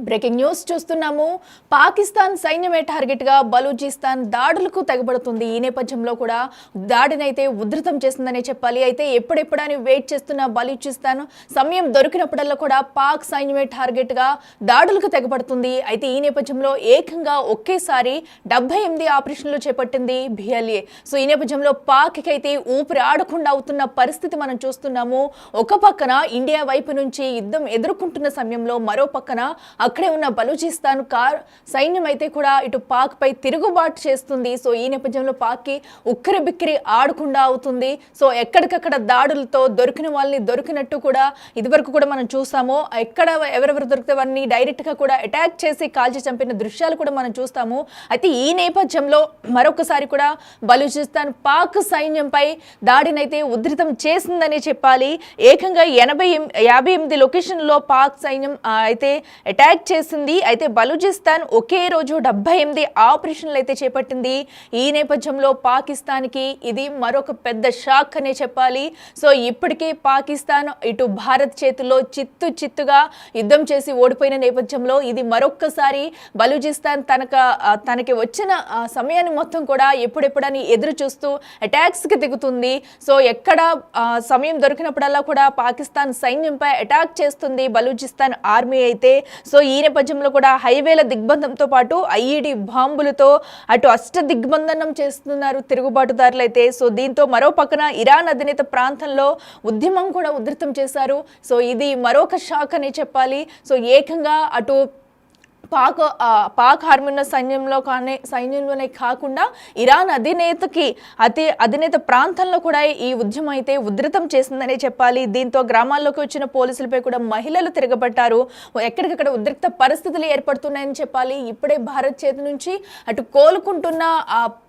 Breaking news చూస్తున్నాము. Pakistan సైన్యమే target గా బలూచిస్తాన్ దాడులకు తెగబడుతుంది. ఈ నేపథ్యంలో కూడా దాడినైతే ఉధృతం చేస్తుందనే చెప్పాలి. అయితే ఎప్పుడెప్పుడని వెయిట్ చేస్తున్న బలూచిస్తాన్ సమయం దొరికినప్పుడల్లా కూడా పాక్ సైన్యమే టార్గెట్ గా దాడులకు తెగబడుతుంది. అయితే ఈ నేపథ్యంలో ఏకంగా ఒకేసారి 78 ఆపరేషన్లు చేపట్టింది బిఎల్ఏ. సో ఈ నేపథ్యంలో పాక్ అయితే ఊపిరి ఆడకుండా అవుతున్న పరిస్థితి మనం చూస్తున్నాము. ఒక పక్కన ఇండియా వైపు నుంచి యుద్ధం ఎదుర్కొంటున్న సమయంలో మరో పక్కన అక్కడే ఉన్న బలూచిస్తాన్ సైన్యం అయితే కూడా ఇటు పాక్ పై తిరుగుబాటు చేస్తుంది. సో ఈ నేపథ్యంలో పాక్ కి ఉక్కిరి బిక్కిరి ఆడకుండా అవుతుంది. సో ఎక్కడికక్కడ దాడులతో దొరికిన వాళ్ళని దొరికినట్టు కూడా ఇదివరకు కూడా మనం చూస్తాము. ఎక్కడ ఎవరెవరు దొరికితే వారిని డైరెక్ట్ గా కూడా అటాక్ చేసి కాల్చి చంపిన దృశ్యాలు కూడా మనం చూస్తాము. అయితే ఈ నేపథ్యంలో మరొకసారి కూడా బలూచిస్తాన్ పాక్ సైన్యంపై దాడినైతే ఉధృతం చేసిందని చెప్పాలి. ఏకంగా 58 లొకేషన్లో పాక్ సైన్యం అయితే అటాక్ చేసింది. అయితే బలూచిస్తాన్ ఒకే రోజు 78 ఆపరేషన్లు అయితే చేపట్టింది. ఈ నేపథ్యంలో పాకిస్తాన్కి ఇది మరొక పెద్ద షాక్ అనే చెప్పాలి. సో ఇప్పటికే పాకిస్తాన్ ఇటు భారత్ చేతుల్లో చిత్తుగా యుద్ధం చేసి ఓడిపోయిన నేపథ్యంలో ఇది మరొక్కసారి బలూచిస్తాన్ తనకి వచ్చిన సమయాన్ని మొత్తం కూడా ఎప్పుడెప్పుడని ఎదురు చూస్తూ అటాక్స్కి దిగుతుంది. సో ఎక్కడ సమయం దొరికినప్పుడల్లా కూడా పాకిస్తాన్ సైన్యంపై అటాక్ చేస్తుంది బలూచిస్తాన్ ఆర్మీ అయితే. సో ఈ నేపథ్యంలో కూడా హైవేల దిగ్బంధంతో పాటు ఐఈడి బాంబులతో అటు దిగ్బంధనం చేస్తున్నారు తిరుగుబాటుదారులు అయితే. సో దీంతో మరో పక్కన ఇరాన్ అధినేత ప్రాంతంలో ఉద్యమం కూడా ఉధృతం చేశారు. సో ఇది మరొక షాక్ అని చెప్పాలి. సో ఏకంగా అటు పాక్ ఆర్మీ ఉన్న సైన్యంలోనే కాకుండా ఇరాన్ అధినేత ప్రాంతంలో కూడా ఈ ఉద్యమం అయితే ఉధృతం చేసిందనే చెప్పాలి. దీంతో గ్రామాల్లోకి వచ్చిన పోలీసులపై కూడా మహిళలు తిరగబట్టారు. ఎక్కడికక్కడ ఉద్రిక్త పరిస్థితులు ఏర్పడుతున్నాయని చెప్పాలి. ఇప్పుడే భారత్ చేతి నుంచి అటు కోలుకుంటున్న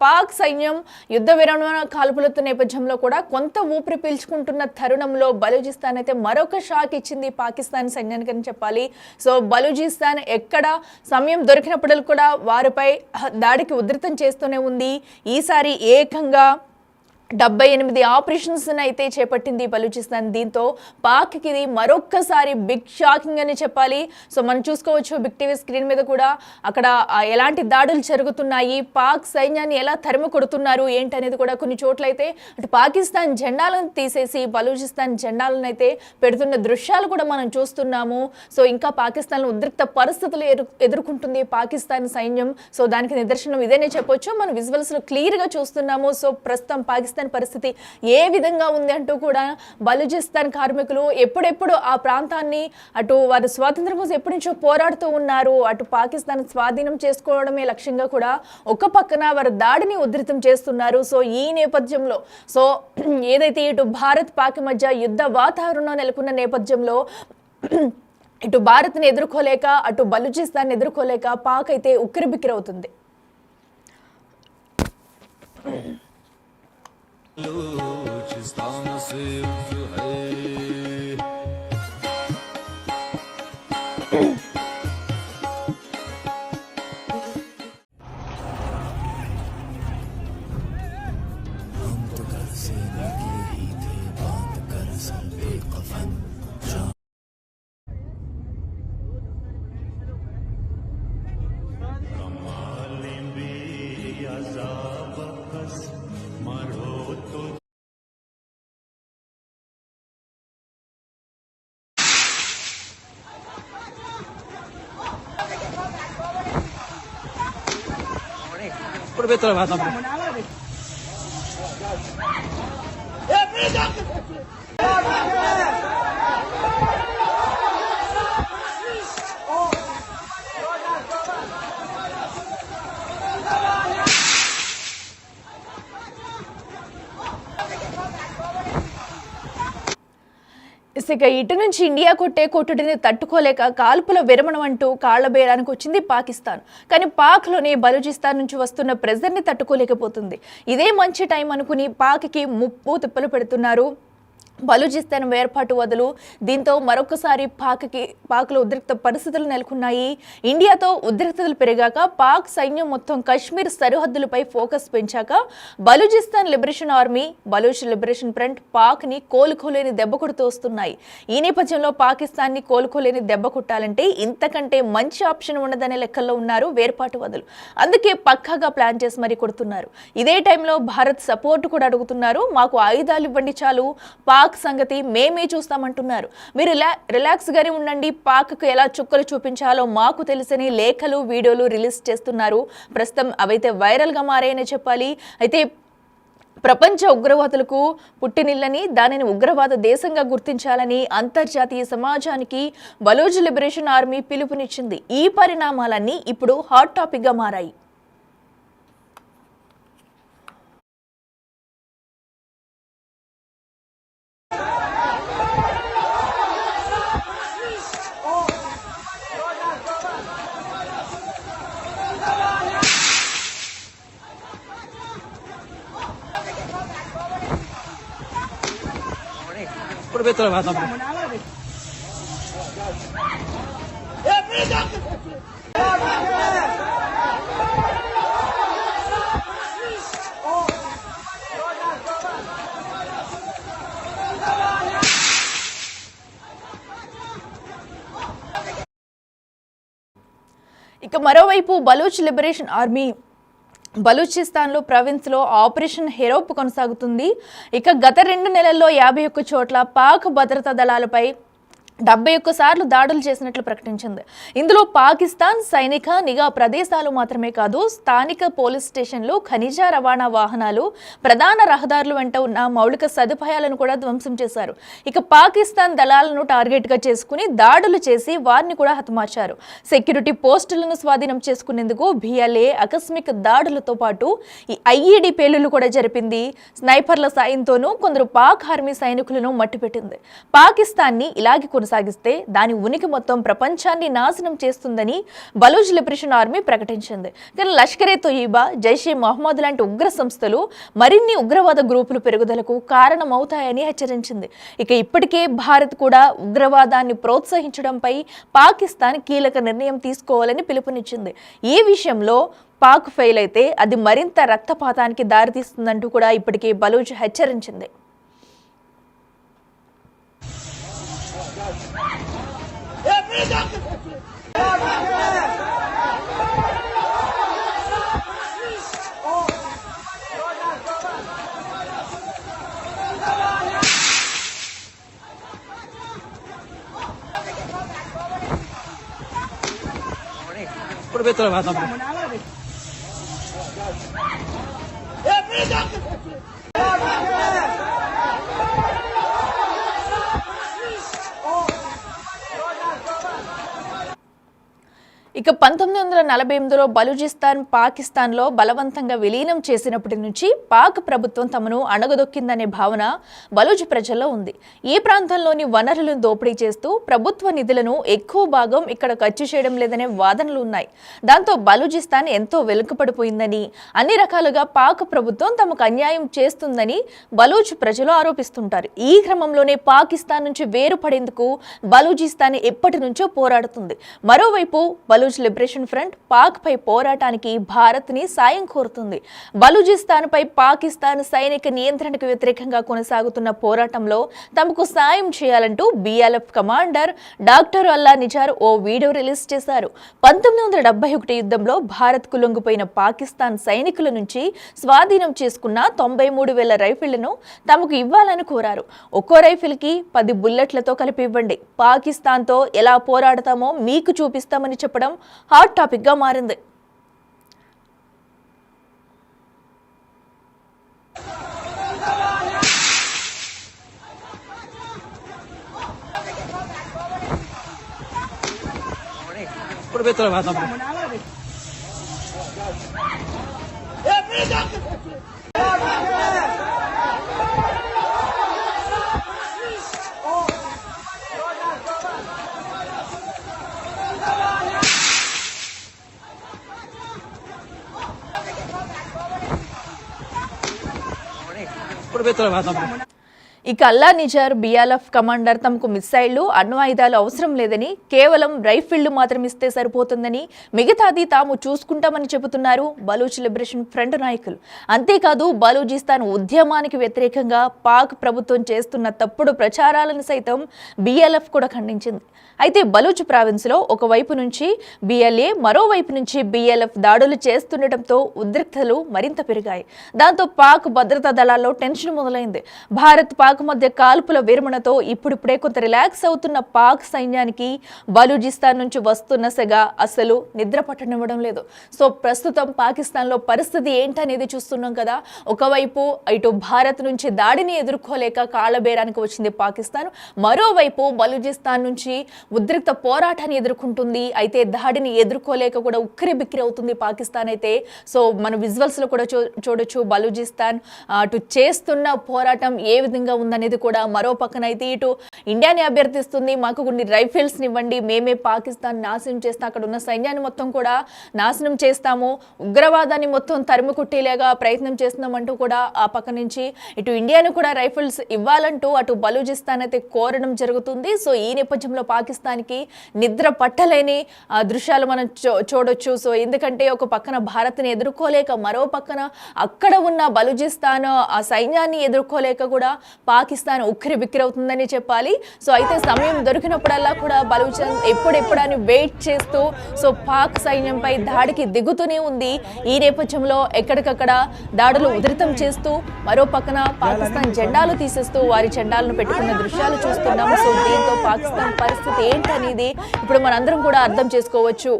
పాక్ సైన్యం యుద్ధ విరమణ కాల్పులతో నేపథ్యంలో కూడా కొంత ఊపిరి పీల్చుకుంటున్న తరుణంలో బలూచిస్తాన్ అయితే మరొక షాక్ ఇచ్చింది పాకిస్తాన్ సైన్యానికి అని చెప్పాలి. సో బలూచిస్తాన్ ఎక్కడ సమయం దొరికినప్పుడు కూడా వారిపై దాడికి ఉధృతం చేస్తూనే ఉంది. ఈసారి ఏకంగా 78 ఆపరేషన్స్ అయితే చేపట్టింది బలూచిస్తాన్. దీంతో పాక్కి ఇది మరొక్కసారి బిగ్ షాకింగ్ అని చెప్పాలి. సో మనం చూసుకోవచ్చు బిగ్ టీవీ స్క్రీన్ మీద కూడా అక్కడ ఎలాంటి దాడులు జరుగుతున్నాయి, పాక్ సైన్యాన్ని ఎలా తరిమి కొడుతున్నారు ఏంటనేది కూడా కొన్ని చోట్ల అయితే అటు పాకిస్తాన్ జెండాలను తీసేసి బలూచిస్తాన్ జెండాలను అయితే పెడుతున్న దృశ్యాలు కూడా మనం చూస్తున్నాము. సో ఇంకా పాకిస్తాన్ ఉద్రిక్త పరిస్థితులు ఎదుర్కొంటుంది పాకిస్తాన్ సైన్యం. సో దానికి నిదర్శనం ఇదేనే చెప్పొచ్చు. మనం విజువల్స్ లో క్లియర్ గా చూస్తున్నాము. సో ప్రస్తుతం పాకిస్తాన్ పరిస్థితి ఏ విధంగా ఉంది అంటూ కూడా బలూచిస్తాన్ కార్మికులు ఎప్పుడెప్పుడు ఆ ప్రాంతాన్ని అటు వారి స్వాతంత్రం కోసం ఎప్పటి నుంచో పోరాడుతూ ఉన్నారు. అటు పాకిస్తాన్ స్వాధీనం చేసుకోవడమే లక్ష్యంగా కూడా ఒక పక్కన వారు దాడిని ఉధృతం చేస్తున్నారు. సో ఈ నేపథ్యంలో సో ఏదైతే ఇటు భారత్ పాక్ మధ్య యుద్ధ వాతావరణం నెలకొన్న నేపథ్యంలో ఇటు భారత్ని ఎదుర్కోలేక అటు బలూచిస్తాన్ ఎదుర్కోలేక పాక్ అయితే ఉక్కిరిబిక్కిరవుతుంది. बलूचिस्तान सिर्फ है हम तो घर से निकले ही थे बात कर सर पे कफन कमालें भी अज़ाब कस मरो तो por betul bahasa ఇక ఇటు నుంచి ఇండియా కొట్టుడిని తట్టుకోలేక కాల్పుల విరమణం అంటూ కాళ్ల బేరానికి వచ్చింది పాకిస్తాన్. కానీ పాక్లోనే బలూచిస్తాన్ నుంచి వస్తున్న ప్రెజర్ని తట్టుకోలేకపోతుంది. ఇదే మంచి టైం అనుకుని పాక్కి ముప్పు తిప్పలు పెడుతున్నారు బలూచిస్తాన్ వేర్పాటు వదులు దీంతో మరొకసారి పాక్లో ఉద్రిక్త పరిస్థితులు నెలకొన్నాయి. ఇండియాతో ఉద్రిక్తతలు పెరిగాక పాక్ సైన్యం మొత్తం కశ్మీర్ సరిహద్దులపై ఫోకస్ పెంచాక Balochistan liberation army, Baloch liberation front Pak ని కోలుకోలేని దెబ్బ కొడుతూ వస్తున్నాయి. ఈ నేపథ్యంలో పాకిస్తాన్ ని కోలుకోలేని దెబ్బ కొట్టాలంటే ఇంతకంటే మంచి ఆప్షన్ ఉండదనే లెక్కల్లో ఉన్నారు వేర్పాటు వదులు. అందుకే పక్కాగా ప్లాన్ చేసి మరీ కొడుతున్నారు. ఇదే టైంలో భారత్ సపోర్ట్ కూడా అడుగుతున్నారు. మాకు ఆయుధాలు ఇవ్వండి చాలు, పాక్ సంగతి మేమే చూస్తామంటున్నారు. మీరు రిలాక్స్ గానే ఉండండి, పాక్కు ఎలా చుక్కలు చూపించాలో మాకు తెలుసని లేఖలు, వీడియోలు రిలీజ్ చేస్తున్నారు. ప్రస్తుతం అవైతే వైరల్ గా మారాయని చెప్పాలి. అయితే ప్రపంచ ఉగ్రవాదులకు పుట్టినిల్లని, దానిని ఉగ్రవాద దేశంగా గుర్తించాలని అంతర్జాతీయ సమాజానికి బలూచ్ లిబరేషన్ ఆర్మీ పిలుపునిచ్చింది. ఈ పరిణామాలన్నీ ఇప్పుడు హాట్ టాపిక్ గా మారాయి. ఇప్పుడు పోయి తొలగి పోతాం. ఇక మరోవైపు బలూచ్ లిబరేషన్ ఆర్మీ బలూచిస్తాన్లో ప్రావిన్స్లో ఆపరేషన్ హెరోప్ కొనసాగుతుంది. ఇక గత 2 నెలల్లో 51 చోట్ల పాక్ భద్రతా దళాలపై 71 సార్లు దాడులు చేసినట్లు ప్రకటించింది. ఇందులో పాకిస్తాన్ సైనిక నిఘా ప్రదేశాలు మాత్రమే కాదు, స్థానిక పోలీస్ స్టేషన్లు, ఖనిజ రవాణా వాహనాలు, ప్రధాన రహదారులు వెంట ఉన్న మౌలిక సదుపాయాలను కూడా ధ్వంసం చేశారు. ఇక పాకిస్తాన్ దళాలను టార్గెట్గా చేసుకుని దాడులు చేసి వారిని కూడా హతమార్చారు. సెక్యూరిటీ పోస్టులను స్వాధీనం చేసుకునేందుకు బిఎల్ఏ ఆకస్మిక దాడులతో పాటు ఈ ఐఈడి పేలుళ్లు కూడా జరిపింది. స్నైపర్ల సాయంతోనూ కొందరు పాక్ ఆర్మీ సైనికులను మట్టిపెట్టింది. పాకిస్తాన్ని ఇలాగే సాగిస్తే దాని ఉనికి మొత్తం ప్రపంచాన్ని నాశనం చేస్తుందని బలూచ్ లిబరేషన్ ఆర్మీ ప్రకటించింది. కానీ లష్కరే తొయిబా, జైషే మహమ్మద్ లాంటి ఉగ్ర సంస్థలు మరిన్ని ఉగ్రవాద గ్రూపులు పెరుగుదలకు కారణమవుతాయని హెచ్చరించింది. ఇక ఇప్పటికే భారత్ కూడా ఉగ్రవాదాన్ని ప్రోత్సహించడంపై పాకిస్తాన్ కీలక నిర్ణయం తీసుకోవాలని పిలుపునిచ్చింది. ఈ విషయంలో పాక్ ఫెయిల్ అయితే అది మరింత రక్తపాతానికి దారితీస్తుందంటూ కూడా ఇప్పటికే బలూచ్ హెచ్చరించింది. ఇప్పుడు పోయి తొలగి పోతాం. ఇక 1948లో బలూచిస్తాన్ పాకిస్తాన్లో బలవంతంగా విలీనం చేసినప్పటి నుంచి పాక్ ప్రభుత్వం తమను అణగదొక్కిందనే భావన బలూచ్ ప్రజల్లో ఉంది. ఈ ప్రాంతంలోని వనరులను దోపిడీ చేస్తూ ప్రభుత్వ నిధులను ఎక్కువ భాగం ఇక్కడ ఖర్చు చేయడం లేదనే వాదనలు ఉన్నాయి. దాంతో బలూచిస్తాన్ ఎంతో వెనుకబడిపోయిందని, అన్ని రకాలుగా పాక్ ప్రభుత్వం తమకు అన్యాయం చేస్తుందని బలూచ్ ప్రజలు ఆరోపిస్తుంటారు. ఈ క్రమంలోనే పాకిస్తాన్ నుంచి వేరుపడేందుకు బలూచిస్తాన్ ఎప్పటి నుంచో పోరాడుతుంది. మరోవైపు బలూచ్ లిబరేషన్ ఫ్రంట్ పాక్ పై పోరాటానికి భారత్ ని సాయం కోరుతుంది. బలూచిస్తాన్ పై పాకిస్తాన్ సైనిక నియంత్రణకు వ్యతిరేకంగా కొనసాగుతున్న పోరాటంలో తమకు సాయం చేయాలంటూ బిఎల్ఎఫ్ కమాండర్ డాక్టర్ అల్లా నిజార్ ఓ వీడియో రిలీజ్ చేశారు. 1971 యుద్ధంలో భారత్ కు లొంగిపోయిన పాకిస్తాన్ సైనికుల నుంచి స్వాధీనం చేసుకున్న 93,000 రైఫిళ్లను తమకు ఇవ్వాలని కోరారు. ఒక్కో రైఫిల్ కి 10 బుల్లెట్లతో కలిపి ఇవ్వండి, పాకిస్తాన్తో ఎలా పోరాడతామో మీకు చూపిస్తామని చెప్పడం హాట్ టాపిక్ గా మారింది. ఇప్పుడు పోయి తొలగి పోతాం. ఇప్పుడు పోయి తొలగి పోతాం. ఇక అల్లా నిజార్ బిఎల్ఎఫ్ కమాండర్ తమకు మిస్సైళ్లు అణ్వాయుధాలు అవసరం లేదని కేవలం రైఫిళ్లు మాత్రం ఇస్తే సరిపోతుందని మిగతాది తాము చూసుకుంటామని చెబుతున్నారు బలూచ్ లిబరేషన్ ఫ్రంట్ నాయకులు. అంతేకాదు బలూచిస్తాన్ ఉద్యమానికి వ్యతిరేకంగా పాక్ ప్రభుత్వం చేస్తున్న తప్పుడు ప్రచారాలను సైతం బిఎల్ఎఫ్ కూడా ఖండించింది. అయితే బలూచ్ ప్రావిన్స్లో ఒకవైపు నుంచి బిఎల్ఏ మరోవైపు నుంచి బిఎల్ఎఫ్ దాడులు చేస్తుండటంతో ఉద్రిక్తతలు మరింత పెరిగాయి. దాంతో పాక్ భద్రతా దళాల్లో టెన్షన్ మొదలైంది. భారత్ పాక్ మధ్య కాల్పుల విరమణతో ఇప్పుడిప్పుడే కొంత రిలాక్స్ అవుతున్న పాక్ సైన్యానికి బలూచిస్తాన్ నుంచి వస్తున్న సెగ అసలు నిద్ర పట్టనివ్వడం లేదు. సో ప్రస్తుతం పాకిస్తాన్లో పరిస్థితి ఏంటనేది చూస్తున్నాం కదా. ఒకవైపు ఇటు భారత్ నుంచి దాడిని ఎదుర్కోలేక కాళ్లబేరానికి వచ్చింది పాకిస్తాన్, మరోవైపు బలూచిస్తాన్ నుంచి ఉద్రిక్త పోరాటాన్ని ఎదుర్కొంటుంది. అయితే దాడిని ఎదుర్కోలేక కూడా ఉక్కిరి బిక్కిరి అవుతుంది పాకిస్తాన్. అయితే సో మన విజువల్స్ లో కూడా చూడొచ్చు బలూచిస్తాన్ అటు చేస్తున్న పోరాటం ఏ విధంగా ఉందనేది కూడా. మరో పక్కన అయితే ఇటు ఇండియాని అభ్యర్థిస్తుంది, మాకు కొన్ని రైఫిల్స్ ఇవ్వండి, మేమే పాకిస్తాన్ నాశనం చేస్తాం, అక్కడ ఉన్న సైన్యాన్ని మొత్తం కూడా నాశనం చేస్తాము, ఉగ్రవాదాన్ని మొత్తం తరిమి కొట్టేలాగా ప్రయత్నం చేస్తున్నామంటూ కూడా ఆ పక్క నుంచి ఇటు ఇండియాను కూడా రైఫిల్స్ ఇవ్వాలంటూ అటు బలూచిస్తాన్ అయితే కోరడం జరుగుతుంది. సో ఈ నేపథ్యంలో పాకిస్తాన్కి నిద్ర పట్టలేని దృశ్యాలు మనం చూడొచ్చు. సో ఎందుకంటే ఒక పక్కన భారత్ని ఎదుర్కోలేక, మరో పక్కన అక్కడ ఉన్న బలూచిస్తాన్ ఆ సైన్యాన్ని ఎదుర్కోలేక కూడా పాకిస్తాన్ ఉక్కిరి బిక్కిరి అవుతుందని చెప్పాలి. సో అయితే సమయం దొరికినప్పుడల్లా కూడా బలూచిస్తాన్ ఎప్పుడెప్పుడని వెయిట్ చేస్తూ సో పాక్ సైన్యంపై దాడికి దిగుతూనే ఉంది. ఈ నేపథ్యంలో ఎక్కడికక్కడ దాడులు ఉధృతం చేస్తూ మరో పక్కన పాకిస్తాన్ జెండాలు తీసేస్తూ వారి జెండాలను పెట్టుకున్న దృశ్యాలు చూస్తున్నాం. సో దీంతో పాకిస్తాన్ పరిస్థితి ఏంటనేది ఇప్పుడు మనందరం కూడా అర్థం చేసుకోవచ్చు.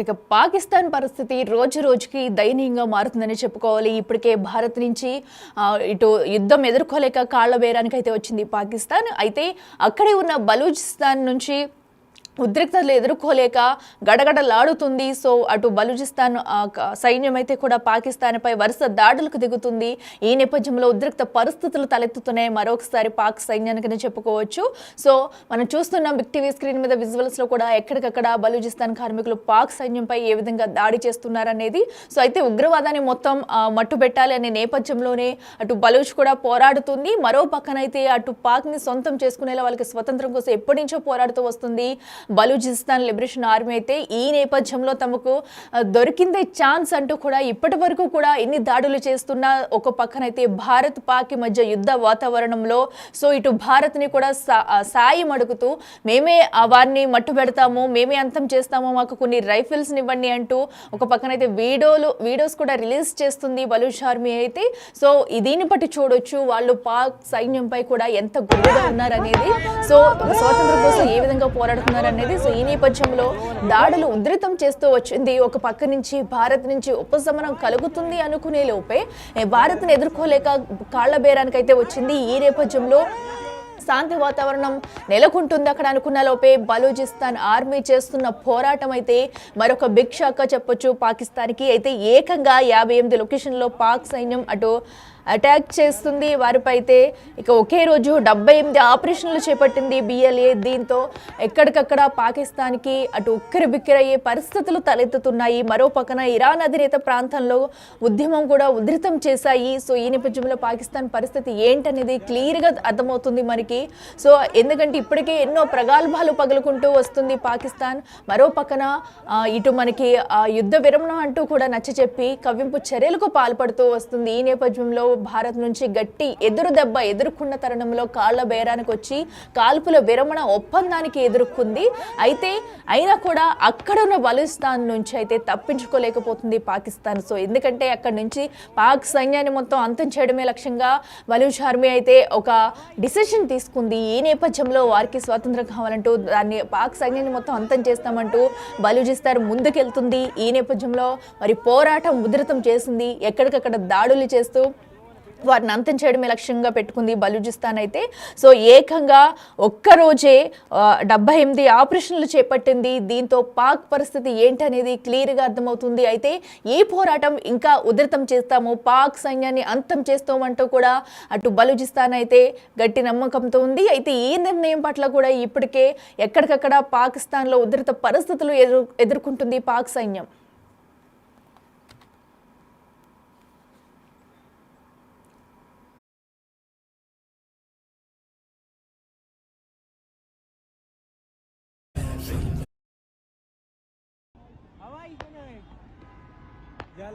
ఇక పాకిస్తాన్ పరిస్థితి రోజు రోజుకి దయనీయంగా మారుతుందని చెప్పుకోవాలి. ఇప్పటికే భారత్ నుంచి ఇటు యుద్ధం ఎదుర్కోలేక కాళ్ల బేరానికి అయితే వచ్చింది పాకిస్తాన్. అయితే అక్కడే ఉన్న బలూచిస్తాన్ నుంచి ఉద్రిక్తతలు ఎదుర్కోలేక గడగడలాడుతుంది. సో అటు బలూచిస్తాన్ సైన్యం అయితే కూడా పాకిస్తాన్పై వరుస దాడులకు దిగుతుంది. ఈ నేపథ్యంలో ఉద్రిక్త పరిస్థితులు తలెత్తుతున్నాయి మరొకసారి పాక్ సైన్యానికని చెప్పుకోవచ్చు. సో మనం చూస్తున్నాం బిగ్ టీవీ స్క్రీన్ మీద విజువల్స్లో కూడా ఎక్కడికక్కడ బలూచిస్తాన్ కార్మికులు పాక్ సైన్యంపై ఏ విధంగా దాడి చేస్తున్నారనేది. సో అయితే ఉగ్రవాదాన్ని మొత్తం మట్టుబెట్టాలి అనే నేపథ్యంలోనే అటు బలూచ్ కూడా పోరాడుతుంది. మరో పక్కనైతే అటు పాక్ని సొంతం చేసుకునేలా వాళ్ళకి స్వతంత్రం కోసం ఎప్పటి నుంచో పోరాడుతూ వస్తుంది బలూచిస్తాన్ లిబరేషన్ ఆర్మీ. అయితే ఈ నేపథ్యంలో తమకు దొరికిందే ఛాన్స్ అంటూ కూడా ఇప్పటి వరకు కూడా ఎన్ని దాడులు చేస్తున్నా ఒక పక్కనైతే భారత్ పాక్ మధ్య యుద్ధ వాతావరణంలో సో ఇటు భారత్ని కూడా సాయం అడుగుతూ మేమే వారిని మట్టు పెడతాము, మేమే అంతం చేస్తాము, మాకు కొన్ని రైఫిల్స్ ఇవ్వండి అంటూ ఒక పక్కనైతే వీడియోస్ కూడా రిలీజ్ చేస్తుంది బలూచ్ ఆర్మీ అయితే. సో దీన్ని బట్టి చూడొచ్చు వాళ్ళు పాక్ సైన్యంపై కూడా ఎంత గుడ్డుగా ఉన్నారనేది. సో స్వాతంత్రం కోసం ఏ విధంగా పోరాడుతున్నారనేది. సో ఈ నేపథ్యంలో దాడులు ఉధృతం చేస్తూ వచ్చింది. ఒక పక్క నుంచి భారత్ నుంచి ఉపశమనం కలుగుతుంది అనుకునే లోపే భారత్ని ఎదుర్కోలేక కాళ్ల బేరానికి అయితే వచ్చింది. ఈ నేపథ్యంలో శాంతి వాతావరణం నెలకొంటుంది అక్కడ అనుకున్న లోపే బలూచిస్తాన్ ఆర్మీ చేస్తున్న పోరాటం అయితే మరొక బిగ్ షాక్ చెప్పొచ్చు పాకిస్తాన్కి. అయితే ఏకంగా 58 లొకేషన్లో పాక్ సైన్యం అటు అటాక్ చేస్తుంది వారిపై. అయితే ఇక ఒకే రోజు 78 ఆపరేషన్లు చేపట్టింది బిఎల్ఏ. దీంతో ఎక్కడికక్కడ పాకిస్తాన్కి అటు ఉక్కిరి బిక్కిరయ్యే పరిస్థితులు తలెత్తుతున్నాయి. మరో పక్కన ఇరాన్ అధినేత ప్రాంతంలో ఉద్యమం కూడా ఉధృతం చేశాయి. సో ఈ నేపథ్యంలో పాకిస్తాన్ పరిస్థితి ఏంటనేది క్లియర్గా అర్థమవుతుంది మనకి. సో ఎందుకంటే ఇప్పటికే ఎన్నో ప్రగల్భాలు పగులుకుంటూ వస్తుంది పాకిస్తాన్. మరో పక్కన ఇటు మనకి యుద్ధ విరమణ అంటూ కూడా నచ్చ చెప్పి కవ్వింపు చర్యలకు పాల్పడుతూ వస్తుంది. ఈ నేపథ్యంలో భారత్ నుంచి గట్టి ఎదురు దెబ్బ ఎదుర్కొన్న తరుణంలో కాళ్ల బేరానికి వచ్చి కాల్పుల విరమణ ఒప్పందానికి ఎదుర్కొంది. అయినా కూడా అక్కడున్న బలూచిస్తాన్ నుంచి అయితే తప్పించుకోలేకపోతుంది పాకిస్తాన్. సో ఎందుకంటే అక్కడి నుంచి పాక్ సైన్యాన్ని మొత్తం అంతం చేయడమే లక్ష్యంగా బలూచ్ ఆర్మీ అయితే ఒక డిసిషన్ తీసుకుంది. ఈ నేపథ్యంలో వారికి స్వాతంత్రం కావాలంటూ దాన్ని పాక్ సైన్యాన్ని మొత్తం అంతం చేస్తామంటూ బలూచిస్తాన్ ముందుకెళ్తుంది. ఈ నేపథ్యంలో మరి పోరాటం ఉధృతం చేసింది. ఎక్కడికక్కడ దాడులు చేస్తూ వారిని అంతం చేయడమే లక్ష్యంగా పెట్టుకుంది బలూచిస్తాన్ అయితే. సో ఏకంగా ఒక్కరోజే 78 ఆపరేషన్లు చేపట్టింది. దీంతో పాక్ పరిస్థితి ఏంటనేది క్లియర్గా అర్థమవుతుంది. అయితే ఈ పోరాటం ఇంకా ఉధృతం చేస్తాము, పాక్ సైన్యాన్ని అంతం చేస్తామంటూ కూడా అటు బలూచిస్తాన్ అయితే గట్టి నమ్మకంతో ఉంది. అయితే ఈ నిర్ణయం పట్ల కూడా ఇప్పటికే ఎక్కడికక్కడ పాకిస్తాన్లో ఉధృత పరిస్థితులు ఎదుర్కొంటుంది పాక్ సైన్యం. Ya,